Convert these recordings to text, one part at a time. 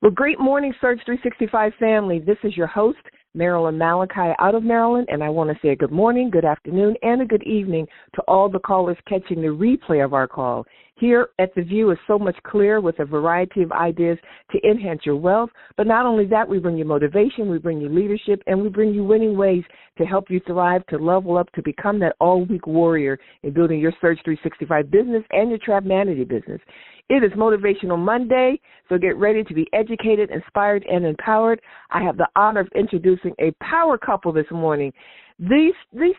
Well, great morning, Surge 365 family. This is your host, Marilyn Malachi, out of Maryland, and I want to say a good morning, good afternoon, and a good evening to all the callers catching the replay of our call. Here at The View is so much clearer with a variety of ideas to enhance your wealth, but not only that, we bring you motivation, we bring you leadership, and we bring you winning ways to help you thrive, to level up, to become that all-week warrior in building your Surge 365 business and your Trapmanity business. It is Motivational Monday, so get ready to be educated, inspired, and empowered. I have the honor of introducing a power couple this morning. These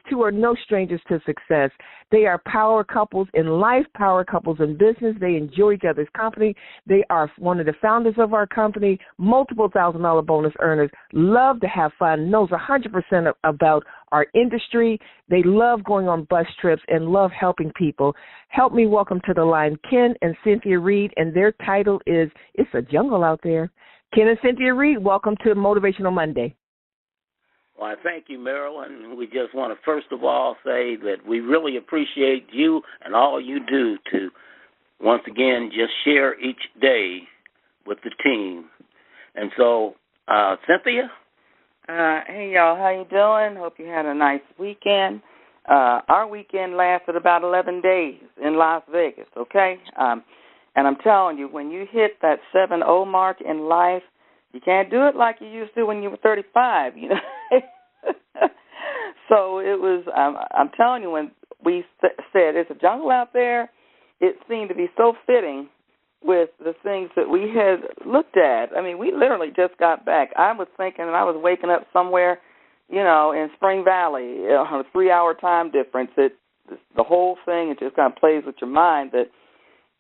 two are no strangers to success. They are power couples in life, power couples in business. They enjoy each other's company. They are one of the founders of our company, multiple $1,000 bonus earners, love to have fun, knows 100% about our industry. They love going on bus trips and love helping people. Help me welcome to the line Ken and Cynthia Reed, and their title is It's a Jungle Out There. Ken and Cynthia Reed, welcome to Motivational Monday. Well, I thank you, Marilyn. We just want to first of all say that we really appreciate you and all you do to, once again, just share each day with the team. And so, Cynthia? Hey, y'all. How you doing? Hope you had a nice weekend. Our weekend lasted about 11 days in Las Vegas, okay? And I'm telling you, when you hit that 7-0 mark in life, you can't do it like you used to when you were 35, you know. So it was, I'm telling you, when we said it's a jungle out there, it seemed to be so fitting with the things that we had looked at. I mean, we literally just got back. I was thinking, and I was waking up somewhere, you know, in Spring Valley, on a 3-hour time difference. The whole thing, it just kind of plays with your mind that,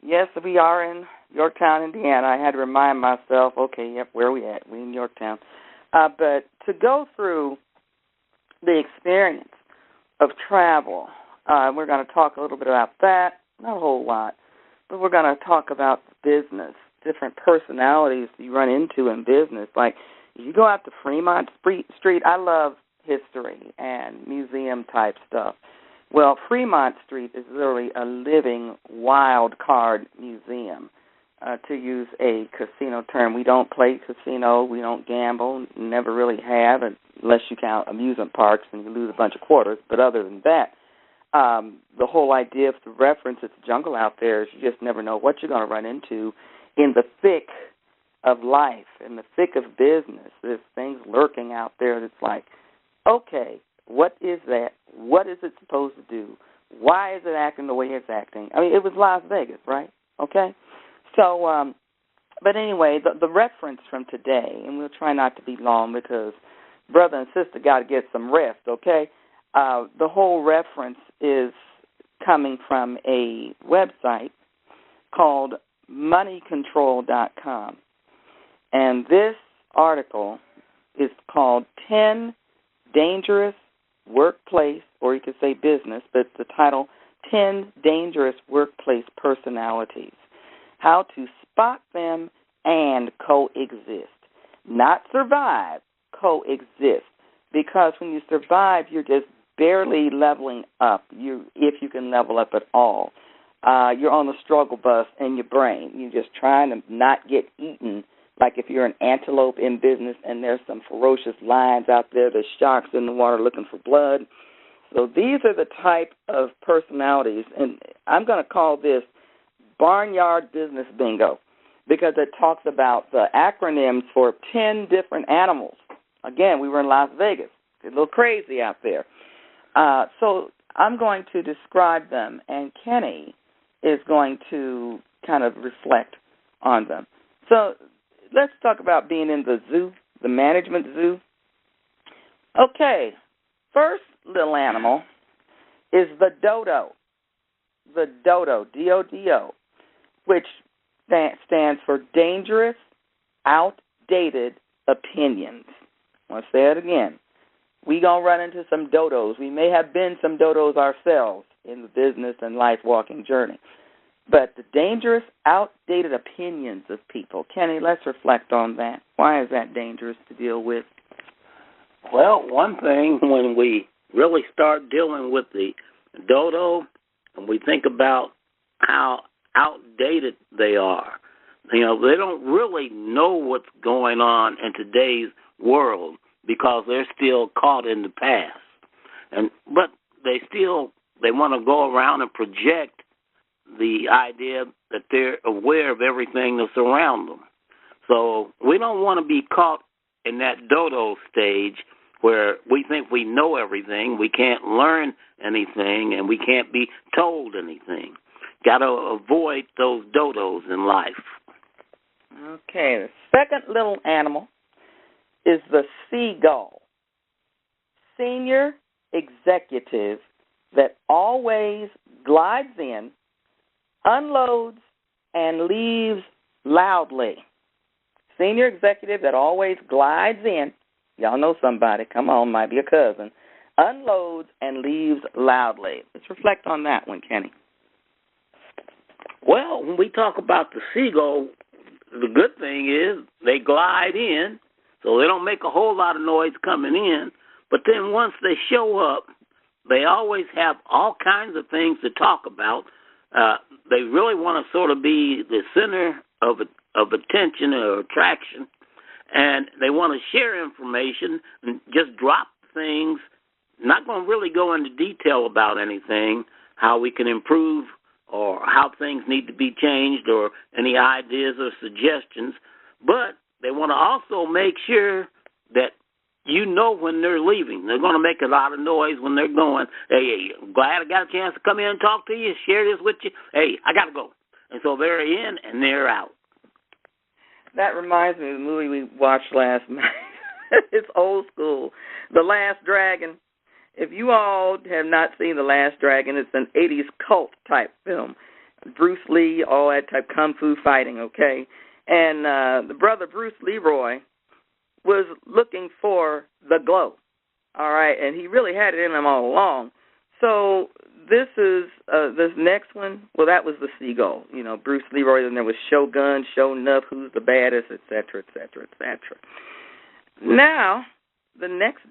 yes, we are in Yorktown, Indiana. I had to remind myself, okay, yep, where are we at? We in Yorktown. But to go through the experience of travel, we're going to talk a little bit about that, not a whole lot, but we're going to talk about business, different personalities you run into in business. Like, you go out to Fremont Street, I love history and museum-type stuff. Well, Fremont Street is literally a living wild card museum, to use a casino term. We don't play casino. We don't gamble, never really have, unless you count amusement parks and you lose a bunch of quarters. But other than that, the whole idea of the reference, it's a jungle out there, is you just never know what you're going to run into in the thick of life, in the thick of business. There's things lurking out there that's like, okay, what is that? What is it supposed to do? Why is it acting the way it's acting? I mean, it was Las Vegas, right? Okay? So, but anyway, the reference from today, and we'll try not to be long because brother and sister got to get some rest, okay? The whole reference is coming from a website called moneycontrol.com. And this article is called 10 Dangerous Workplace, or you could say business, but the title, 10 Dangerous Workplace Personalities. How to spot them and coexist. Not survive, coexist. Because when you survive, you're just barely leveling up, if you can level up at all. You're on the struggle bus in your brain. You're just trying to not get eaten, like if you're an antelope in business and there's some ferocious lions out there, there's sharks in the water looking for blood. So these are the type of personalities, and I'm going to call this Barnyard Business Bingo, because it talks about the acronyms for 10 different animals. Again, we were in Las Vegas. It's a little crazy out there. So I'm going to describe them, and Kenny is going to kind of reflect on them. So let's talk about being in the zoo, the management zoo. Okay, first little animal is the dodo. The dodo, D-O-D-O, which stands for dangerous, outdated opinions. I want to say it again. We're going to run into some dodos. We may have been some dodos ourselves in the business and life walking journey. But the dangerous, outdated opinions of people. Kenny, let's reflect on that. Why is that dangerous to deal with? Well, one thing, when we really start dealing with the dodo, and we think about how outdated they are, they don't really know what's going on in today's world because they're still caught in the past. But they want to go around and project the idea that they're aware of everything that's around them. So we don't want to be caught in that dodo stage where we think we know everything, we can't learn anything, and we can't be told anything. Got to avoid those dodos in life. Okay, the second little animal is the seagull. Senior executive that always glides in, unloads, and leaves loudly. Senior executive that always glides in, y'all know somebody, come on, might be a cousin, unloads and leaves loudly. Let's reflect on that one, Kenny. Well, when we talk about the seagull, the good thing is they glide in, so they don't make a whole lot of noise coming in. But then once they show up, they always have all kinds of things to talk about. They really want to sort of be the center of attention or attraction, and they want to share information and just drop things, not going to really go into detail about anything, how we can improve or how things need to be changed or any ideas or suggestions, but they want to also make sure that you know when they're leaving. They're going to make a lot of noise when they're going. Hey, glad I got a chance to come in and talk to you, share this with you. Hey, I got to go. And so they're in and they're out. That reminds me of the movie we watched last night. It's old school, The Last Dragon. If you all have not seen The Last Dragon, it's an 80s cult-type film. Bruce Lee, all that type kung fu fighting, okay? And the brother Bruce Leroy was looking for the glow, all right? And he really had it in him all along. So this is this next one. Well, that was the seagull. Bruce Leroy, and there was Shogun, Show Enough, Who's the Baddest, et cetera, et cetera, et cetera. Now, the next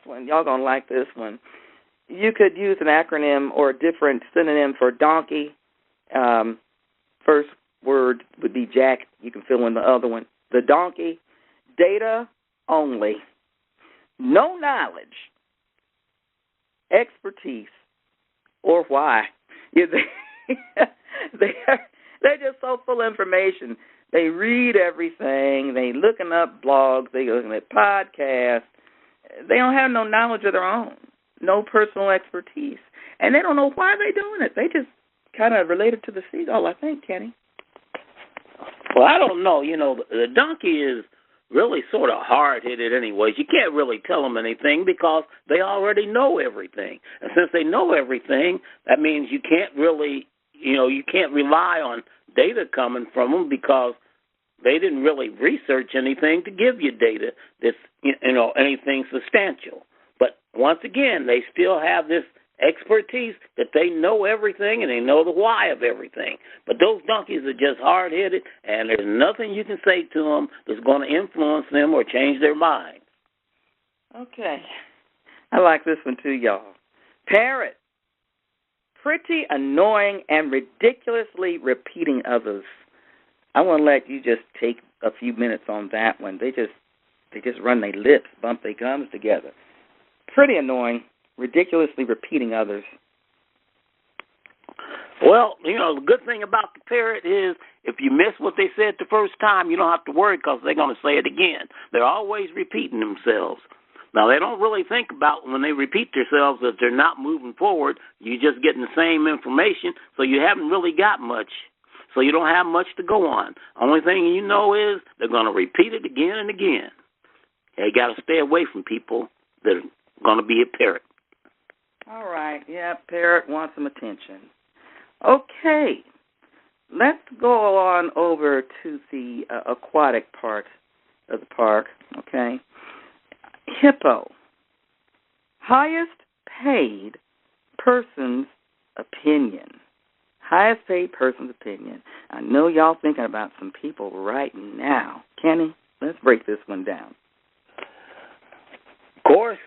one, y'all going to like this one. You could use an acronym or a different synonym for donkey. First word would be Jack. You can fill in the other one. The donkey, data only. No knowledge, expertise, or why. They're just so full of information. They read everything. They looking up blogs. They looking at podcasts. They don't have no knowledge of their own, no personal expertise, and they don't know why they're doing it. They just kind of related to the seagull, I think, Kenny. Well, I don't know. The donkey is really sort of hard-headed anyways. You can't really tell them anything because they already know everything. And since they know everything, that means you can't really, you can't rely on data coming from them because they didn't really research anything to give you data that's, anything substantial. But once again, they still have this expertise that they know everything and they know the why of everything. But those donkeys are just hard-headed, and there's nothing you can say to them that's going to influence them or change their minds. Okay. I like this one too, y'all. Parrot. Pretty annoying and ridiculously repeating others. I want to let you just take a few minutes on that one. They just run their lips, bump their gums together. Pretty annoying, ridiculously repeating others. Well, the good thing about the parrot is if you miss what they said the first time, you don't have to worry because they're going to say it again. They're always repeating themselves. Now, they don't really think about when they repeat themselves that they're not moving forward. You're just getting the same information, so you haven't really got much. So you don't have much to go on. Only thing you know is they're going to repeat it again and again. You got to stay away from people that are going to be a parrot. All right. Yeah, parrot wants some attention. Okay. Let's go on over to the aquatic part of the park, okay? Hippo. Highest paid person's opinion. Highest paid person's opinion. I know y'all thinking about some people right now. Kenny, let's break this one down. Of course,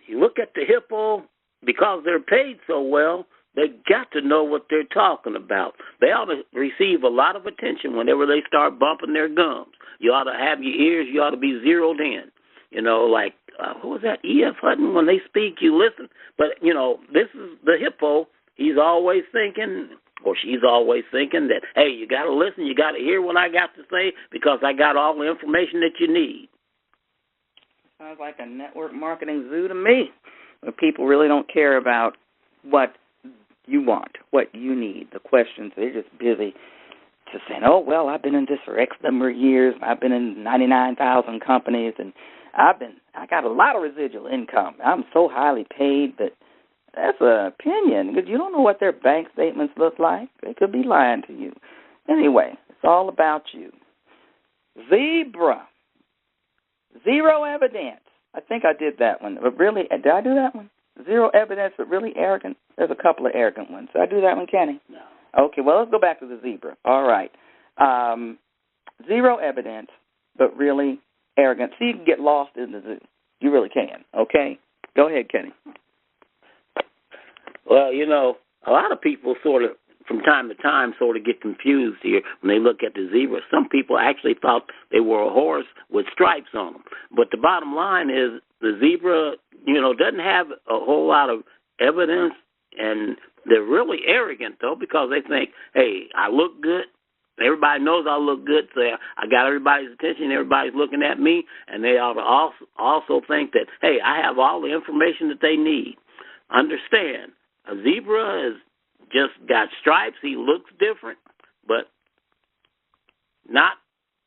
you look at the hippo, because they're paid so well, They got to know what they're talking about. They ought to receive a lot of attention whenever they start bumping their gums. You ought to have your ears. You ought to be zeroed in. You know, like, who was that? E.F. Hutton, when they speak, you listen. But, you know, this is the hippo. He's always thinking, or she's always thinking that, hey, you got to listen. You got to hear what I got to say because I got all the information that you need. Sounds like a network marketing zoo to me, where people really don't care about what you want, what you need, the questions. They're just busy just saying, oh, well, I've been in this for X number of years. I've been in 99,000 companies, and I got a lot of residual income. I'm so highly paid that that's an opinion because you don't know what their bank statements look like. They could be lying to you. Anyway, it's all about you. Zebra. Zero evidence. I think I did that one. But really, did I do that one? Zero evidence, but really arrogant. There's a couple of arrogant ones. Did I do that one, Kenny? No. Okay, well, let's go back to the zebra. All right. Zero evidence, but really arrogant. See, you can get lost in the zoo. You really can. Okay? Go ahead, Kenny. Well, you know, a lot of people sort of, from time to time, sort of get confused here when they look at the zebra. Some people actually thought they were a horse with stripes on them. But the bottom line is the zebra, you know, doesn't have a whole lot of evidence, and they're really arrogant, though, because they think, hey, I look good. Everybody knows I look good, so I got everybody's attention. Everybody's looking at me, and they ought to also think that, hey, I have all the information that they need. Understand, a zebra has just got stripes. He looks different, but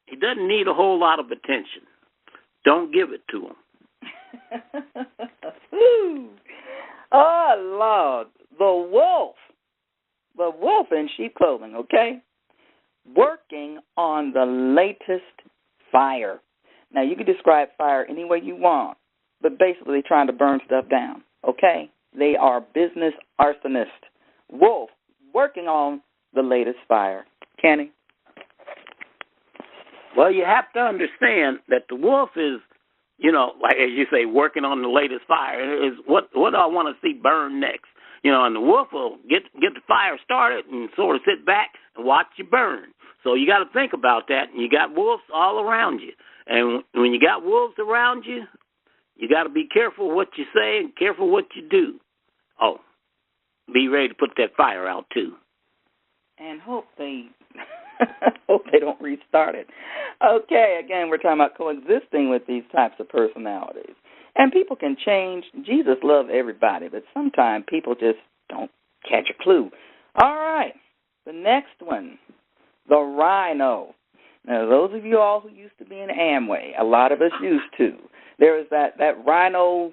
he doesn't need a whole lot of attention. Don't give it to him. Oh, Lord. The wolf in sheep clothing, okay? Working on the latest fire. Now, you can describe fire any way you want, but basically they're trying to burn stuff down, okay? They are business arsonists. Wolf, working on the latest fire. Kenny? Well, you have to understand that the wolf is, you know, like as you say, working on the latest fire. Is what do I want to see burn next? You know, and the wolf will get the fire started and sort of sit back and watch you burn. So you got to think about that. And you got wolves all around you. And when you got wolves around you, you got to be careful what you say and careful what you do. Oh, be ready to put that fire out too. And hope they don't restart it. Okay, again, we're talking about coexisting with these types of personalities. And people can change. Jesus loved everybody, but sometimes people just don't catch a clue. All right, the next one, the rhino. Now, those of you all who used to be in Amway, a lot of us used to. There was that rhino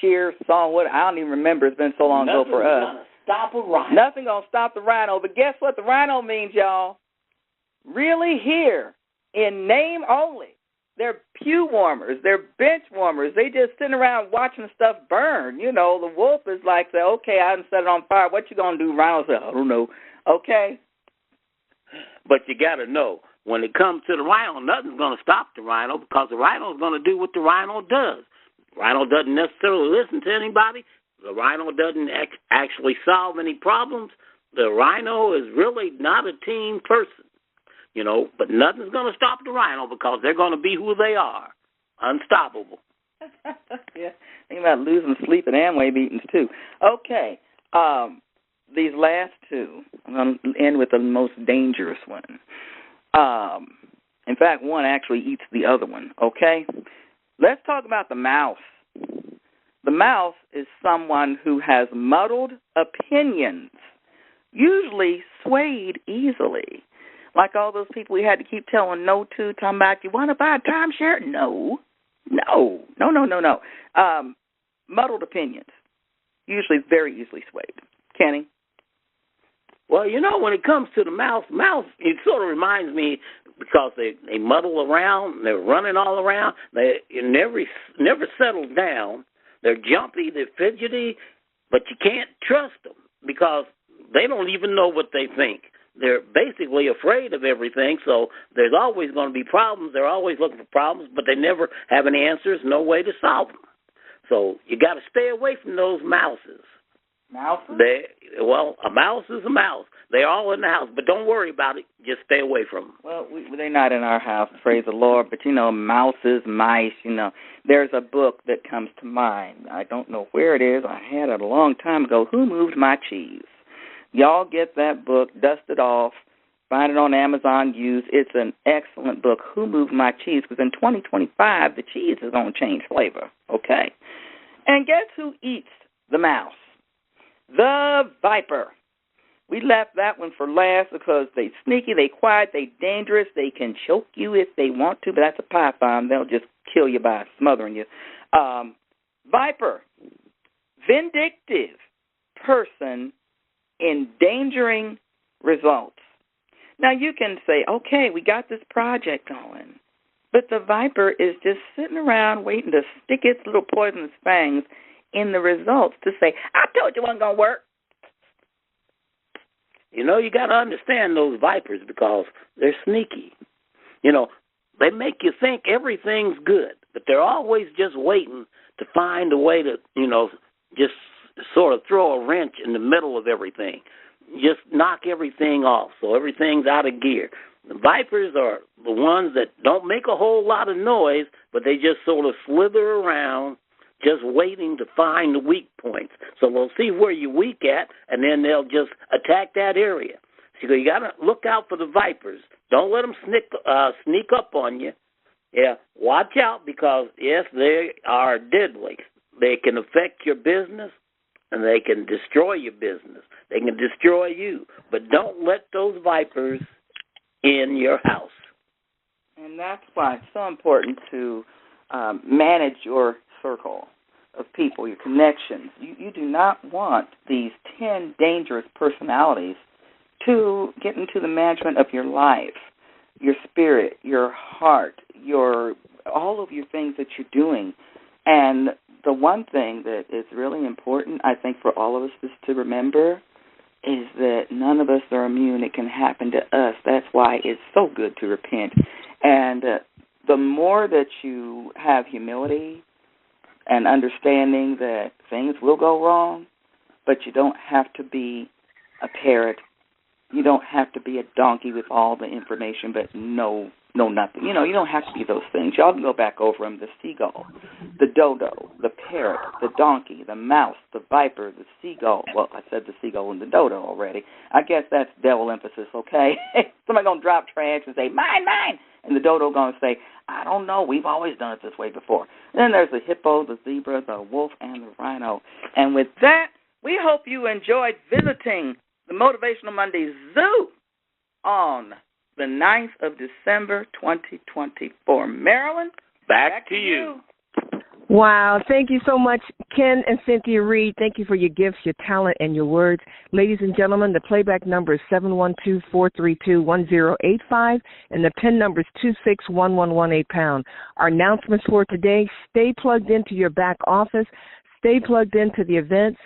cheer song. What I don't even remember. It's been so long ago for us. Stop a rhino. Nothing gonna stop the rhino. But guess what the rhino means, y'all? Really here, in name only. They're pew warmers. They're bench warmers. They just sitting around watching stuff burn. You know, the wolf is like, say, okay, I done set it on fire. What you going to do? Rhino said, I don't know. Okay. But you got to know, when it comes to the rhino, nothing's going to stop the rhino because the rhino is going to do what the rhino does. The rhino doesn't necessarily listen to anybody. The rhino doesn't actually solve any problems. The rhino is really not a team person. You know, but nothing's going to stop the rhino because they're going to be who they are, unstoppable. Yeah, think about losing sleep at Amway meetings, too. Okay, these last two, I'm going to end with the most dangerous one. In fact, one actually eats the other one, okay? Let's talk about the mouse. The mouse is someone who has muddled opinions, usually swayed easily. Like all those people we had to keep telling no to, talking about, you want to buy a timeshare? No. Muddled opinions, usually very easily swayed. Kenny? Well, you know, when it comes to the mouse, it sort of reminds me because they muddle around, they're running all around, they never settle down, they're jumpy, they're fidgety, but you can't trust them because they don't even know what they think. They're basically afraid of everything, so there's always going to be problems. They're always looking for problems, but they never have any answers, no way to solve them. So you got to stay away from those mouses. Mouses? A mouse is a mouse. They're all in the house, but don't worry about it. Just stay away from them. Well, they're not in our house, praise the Lord. But, mouses, mice, there's a book that comes to mind. I don't know where it is. I had it a long time ago. Who Moved My Cheese? Y'all get that book, dust it off, find it on Amazon used. It's an excellent book, Who Moved My Cheese? Because in 2025, the cheese is going to change flavor, okay? And guess who eats the mouse? The viper. We left that one for last because they sneaky, they quiet, they dangerous, they can choke you if they want to, but that's a python. They'll just kill you by smothering you. Viper, vindictive person, endangering results. Now you can say, okay, we got this project going, but the viper is just sitting around waiting to stick its little poisonous fangs in the results to say, I told you it wasn't going to work. You got to understand those vipers because they're sneaky. They make you think everything's good, but they're always just waiting to find a way to, just sort of throw a wrench in the middle of everything. Just knock everything off so everything's out of gear. The vipers are the ones that don't make a whole lot of noise, but they just sort of slither around, just waiting to find the weak points. So they'll see where you're weak at, and then they'll just attack that area. So you got to look out for the vipers. Don't let them sneak up on you. Yeah, watch out because, yes, they are deadly. They can affect your business, and they can destroy your business. They can destroy you. But don't let those vipers in your house. And that's why it's so important to manage your circle of people, your connections. You do not want these 10 dangerous personalities to get into the management of your life, your spirit, your heart, all of your things that you're doing. And the one thing that is really important, I think, for all of us is to remember is that none of us are immune. It can happen to us. That's why it's so good to repent. And the more that you have humility and understanding that things will go wrong, but you don't have to be a parrot. You don't have to be a donkey with all the information, but know nothing. You don't have to be those things. Y'all can go back over them: the seagull, the dodo, the parrot, the donkey, the mouse, the viper, the seagull. Well, I said the seagull and the dodo already. I guess that's devil emphasis, okay? Somebody going to drop trash and say, mine, mine. And the dodo going to say, I don't know. We've always done it this way before. Then there's the hippo, the zebra, the wolf, and the rhino. And with that, we hope you enjoyed visiting the Motivational Monday Zoo on the 9th of December, 2024. Marilyn, back to you. Wow. Thank you so much, Ken and Cynthia Reed. Thank you for your gifts, your talent, and your words. Ladies and gentlemen, the playback number is 712-432-1085, and the PIN number is 261-118#. Our announcements for today: stay plugged into your back office, stay plugged into the events,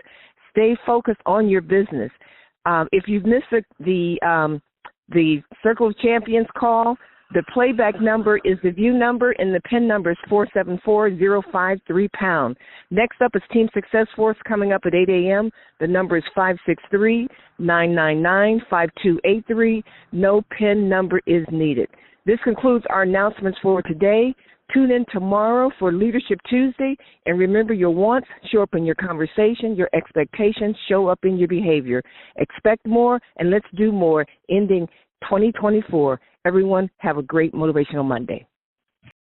stay focused on your business. If you've missed the Circle of Champions call, the playback number is the view number, and the PIN number is 474-053#. Next up is Team Success Force coming up at 8 a.m. The number is 563-999-5283. No PIN number is needed. This concludes our announcements for today. Tune in tomorrow for Leadership Tuesday, and remember, your wants show up in your conversation, your expectations show up in your behavior. Expect more, and let's do more, ending 2024. Everyone, have a great Motivational Monday.